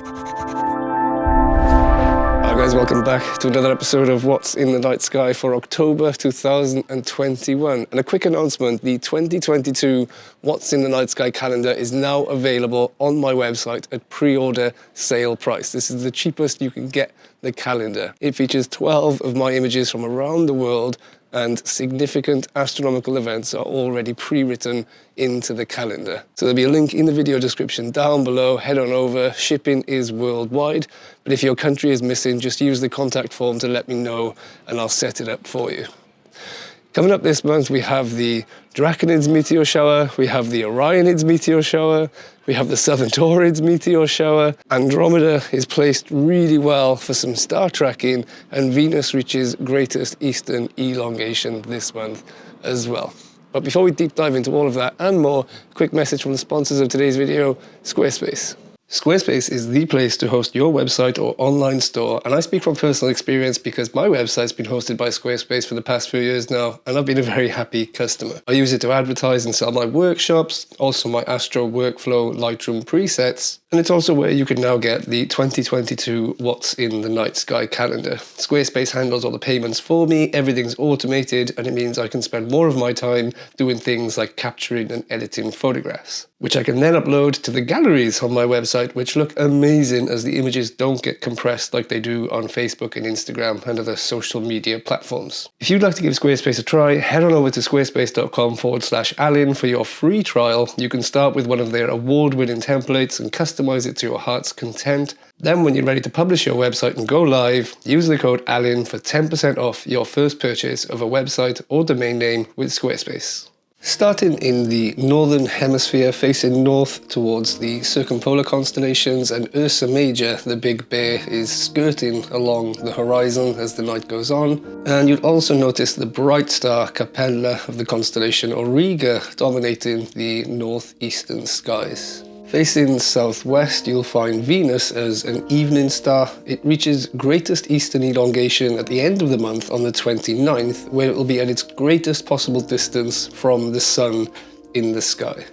Hi guys, welcome back to another episode of What's in the Night Sky for October 2021. And a quick announcement, the 2022 What's in the Night Sky calendar is now available on my website at pre-order sale price. This is the cheapest you can get the calendar. It features 12 of my images from around the world, and significant astronomical events are already pre-written into the calendar. So there'll be a link in the video description down below. Head on over. Shipping is worldwide, but if your country is missing, just use the contact form to let me know and I'll set it up for you. Coming up this month, we have the Draconids meteor shower, we have the Orionids meteor shower, we have the Southern Taurids meteor shower. Andromeda is placed really well for some star tracking, and Venus reaches greatest eastern elongation this month as well. But before we deep dive into all of that and more, a quick message from the sponsors of today's video, Squarespace. Squarespace is the place to host your website or online store, and I speak from personal experience because my website's been hosted by Squarespace for the past few years now, and I've been a very happy customer. I use it to advertise and sell my workshops, also my Astro Workflow Lightroom presets, and it's also where you can now get the 2022 What's in the Night Sky calendar. Squarespace handles all the payments for me, everything's automated, and it means I can spend more of my time doing things like capturing and editing photographs, which I can then upload to the galleries on my website, which look amazing as the images don't get compressed like they do on Facebook and Instagram and other social media platforms. If you'd like to give Squarespace a try, head on over to squarespace.com/Alin for your free trial. You can start with one of their award-winning templates and customize it to your heart's content. Then when you're ready to publish your website and go live, use the code ALIN for 10% off your first purchase of a website or domain name with Squarespace. Starting in the northern hemisphere, facing north towards the circumpolar constellations, and Ursa Major, the big bear, is skirting along the horizon as the night goes on. And you'll also notice the bright star Capella of the constellation Auriga dominating the northeastern skies. Facing southwest, you'll find Venus as an evening star. It reaches greatest eastern elongation at the end of the month on the 29th, where it will be at its greatest possible distance from the Sun in the sky.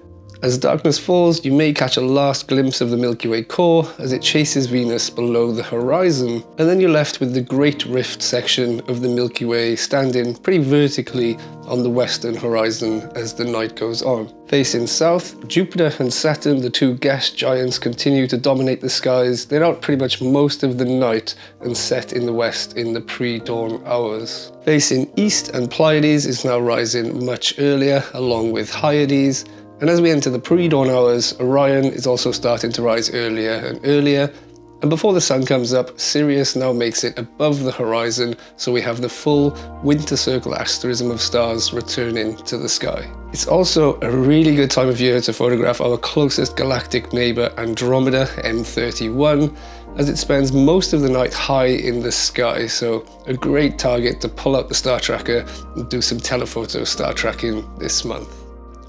As darkness falls, you may catch a last glimpse of the Milky Way core as it chases Venus below the horizon, and then you're left with the Great Rift section of the Milky Way standing pretty vertically on the western horizon as the night goes on. Facing south, Jupiter and Saturn, the two gas giants, continue to dominate the skies. They're out pretty much most of the night and set in the west in the pre-dawn hours. Facing east, and Pleiades is now rising much earlier, along with Hyades. And as we enter the pre-dawn hours, Orion is also starting to rise earlier and earlier. And before the sun comes up, Sirius now makes it above the horizon, so we have the full winter circle asterism of stars returning to the sky. It's also a really good time of year to photograph our closest galactic neighbour, Andromeda M31, as it spends most of the night high in the sky, so a great target to pull out the star tracker and do some telephoto star tracking this month.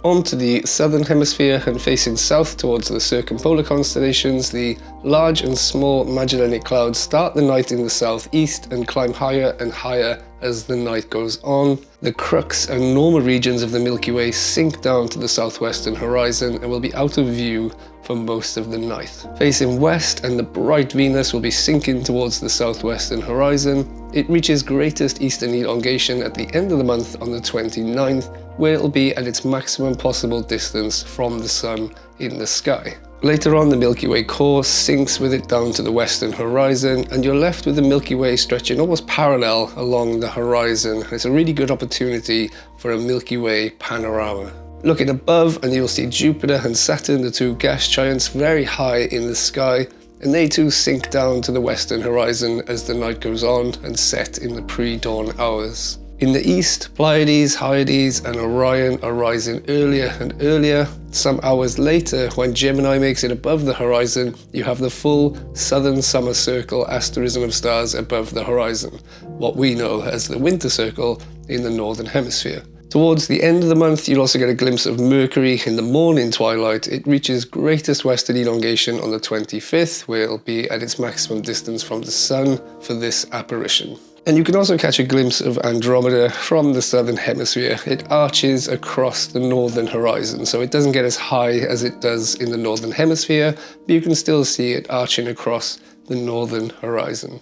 On to the southern hemisphere, and facing south towards the circumpolar constellations, the large and small Magellanic Clouds start the night in the southeast and climb higher and higher as the night goes on. The Crux and Norma regions of the Milky Way sink down to the southwestern horizon and will be out of view for most of the night. Facing west, and the bright Venus will be sinking towards the southwestern horizon. It reaches greatest eastern elongation at the end of the month on the 29th, where it will be at its maximum possible distance from the Sun in the sky. Later on, the Milky Way core sinks with it down to the western horizon, and you're left with the Milky Way stretching almost parallel along the horizon. It's a really good opportunity for a Milky Way panorama. Looking above, and you'll see Jupiter and Saturn, the two gas giants, very high in the sky, and they too sink down to the western horizon as the night goes on and set in the pre-dawn hours. In the east, Pleiades, Hyades and Orion are rising earlier and earlier. Some hours later, when Gemini makes it above the horizon, you have the full southern summer circle asterism of stars above the horizon, what we know as the winter circle in the northern hemisphere. Towards the end of the month, you'll also get a glimpse of Mercury in the morning twilight. It reaches greatest western elongation on the 25th, where it'll be at its maximum distance from the Sun for this apparition. And you can also catch a glimpse of Andromeda from the southern hemisphere. It arches across the northern horizon, so it doesn't get as high as it does in the northern hemisphere, but you can still see it arching across the northern horizon.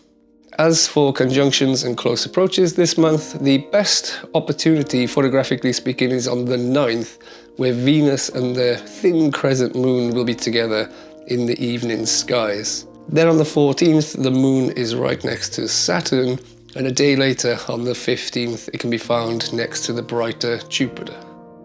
As for conjunctions and close approaches this month, the best opportunity, photographically speaking, is on the 9th, where Venus and the thin crescent moon will be together in the evening skies. Then on the 14th, the moon is right next to Saturn, and a day later, on the 15th, it can be found next to the brighter Jupiter.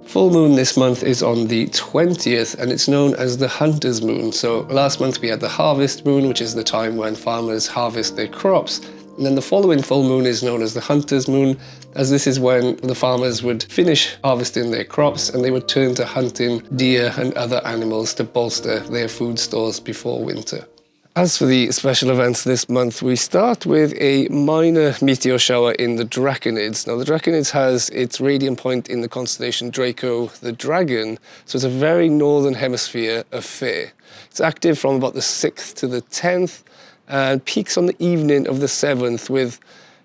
Full moon this month is on the 20th, and it's known as the Hunter's Moon. So last month we had the Harvest Moon, which is the time when farmers harvest their crops. And then the following full moon is known as the Hunter's Moon, as this is when the farmers would finish harvesting their crops and they would turn to hunting deer and other animals to bolster their food stores before winter. As for the special events this month, we start with a minor meteor shower in the Draconids. Now, the Draconids has its radiant point in the constellation Draco, the Dragon, so it's a very northern hemisphere affair. It's active from about the 6th to the 10th and peaks on the evening of the 7th with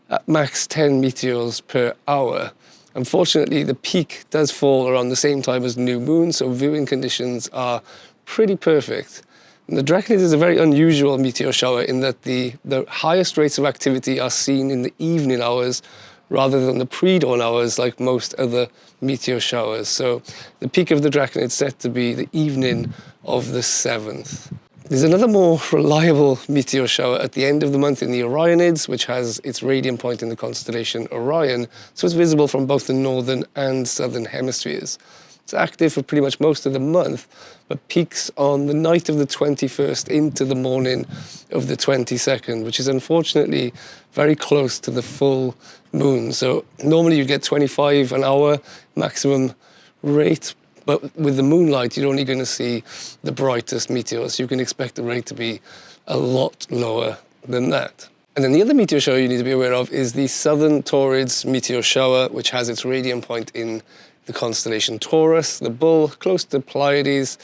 at max 10 meteors per hour. Unfortunately, the peak does fall around the same time as new moon, so viewing conditions are pretty perfect. The Draconids is a very unusual meteor shower in that the highest rates of activity are seen in the evening hours rather than the pre-dawn hours like most other meteor showers. So the peak of the Draconid is set to be the evening of the 7th. There's another more reliable meteor shower at the end of the month in the Orionids, which has its radiant point in the constellation Orion, so it's visible from both the northern and southern hemispheres. It's active for pretty much most of the month, but peaks on the night of the 21st into the morning of the 22nd, which is unfortunately very close to the full moon. So normally you get 25 an hour maximum rate, but with the moonlight, you're only going to see the brightest meteors. You can expect the rate to be a lot lower than that. And then the other meteor shower you need to be aware of is the southern Taurids meteor shower, which has its radiant point in the constellation Taurus, the bull, close to Pleiades,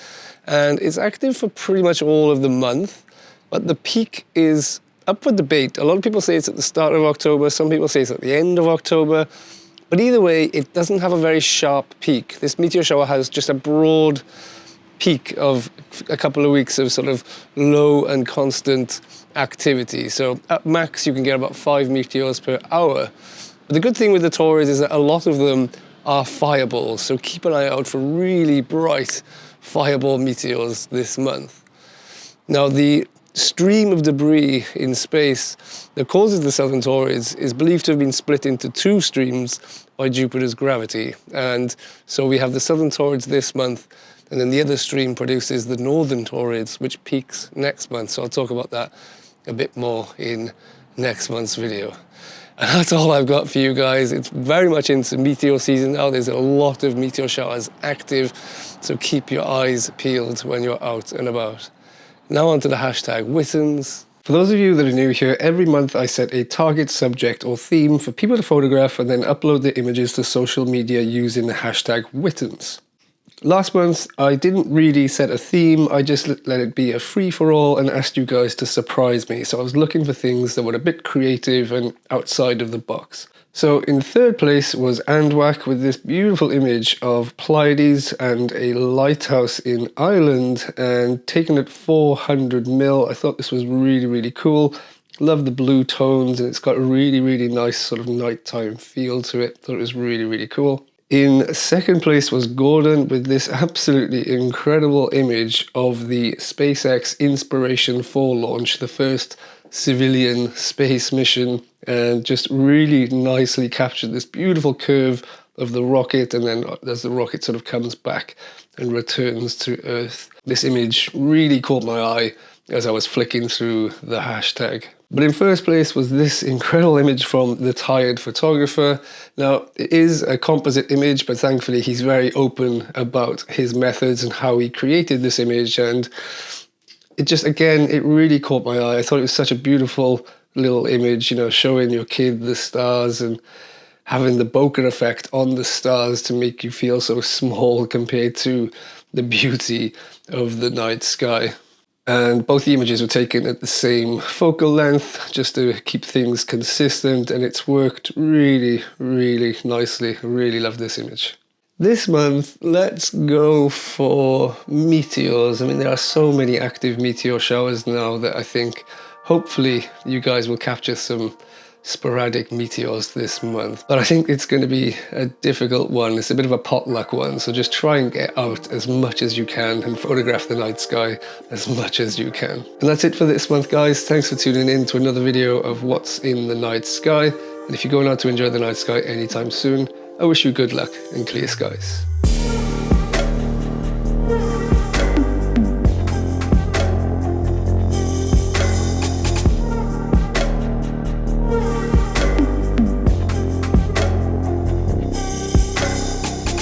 and it's active for pretty much all of the month, but the peak is up for debate. A lot of people say it's at the start of October, some people say it's at the end of October, but either way, it doesn't have a very sharp peak. This meteor shower has just a broad peak of a couple of weeks of sort of low and constant activity. So at max, you can get about 5 meteors per hour. But the good thing with the Taurids is that a lot of them are fireballs, so keep an eye out for really bright fireball meteors this month. Now, the stream of debris in space that causes the southern Taurids is believed to have been split into 2 streams by Jupiter's gravity, and so we have the southern Taurids this month, and then the other stream produces the northern Taurids, which peaks next month, so I'll talk about that a bit more in next month's video. And that's all I've got for you guys. It's very much into meteor season now. There's a lot of meteor showers active, so keep your eyes peeled when you're out and about. Now onto the hashtag WITNS. For those of you that are new here, every month I set a target subject or theme for people to photograph and then upload their images to social media using the hashtag WITNS. Last month, I didn't really set a theme, I just let it be a free-for-all and asked you guys to surprise me. So I was looking for things that were a bit creative and outside of the box. So in third place was Andwak with this beautiful image of Pleiades and a lighthouse in Ireland, and taken at 400mm. I thought this was really, really cool. Love the blue tones, and it's got a really, really nice sort of nighttime feel to it. Thought it was really, really cool. In second place was Gordon with this absolutely incredible image of the SpaceX Inspiration 4 launch, the first civilian space mission, and just really nicely captured this beautiful curve of the rocket, and then as the rocket sort of comes back and returns to Earth. This image really caught my eye as I was flicking through the hashtag. But in first place was this incredible image from the Tired photographer. Now, it is a composite image, but thankfully he's very open about his methods and how he created this image. And it just, again, it really caught my eye. I thought it was such a beautiful little image, you know, showing your kid the stars and having the bokeh effect on the stars to make you feel so small compared to the beauty of the night sky. And both the images were taken at the same focal length just to keep things consistent, and it's worked really, really nicely. I really love this image. This month, let's go for meteors. I mean, there are so many active meteor showers now that I think hopefully you guys will capture some sporadic meteors this month. But I think it's going to be a difficult one. It's a bit of a potluck one, so just try and get out as much as you can and photograph the night sky as much as you can. And that's it for this month, guys. Thanks for tuning in to another video of what's in the night sky. And if you're going out to enjoy the night sky anytime soon, I wish you good luck and clear skies.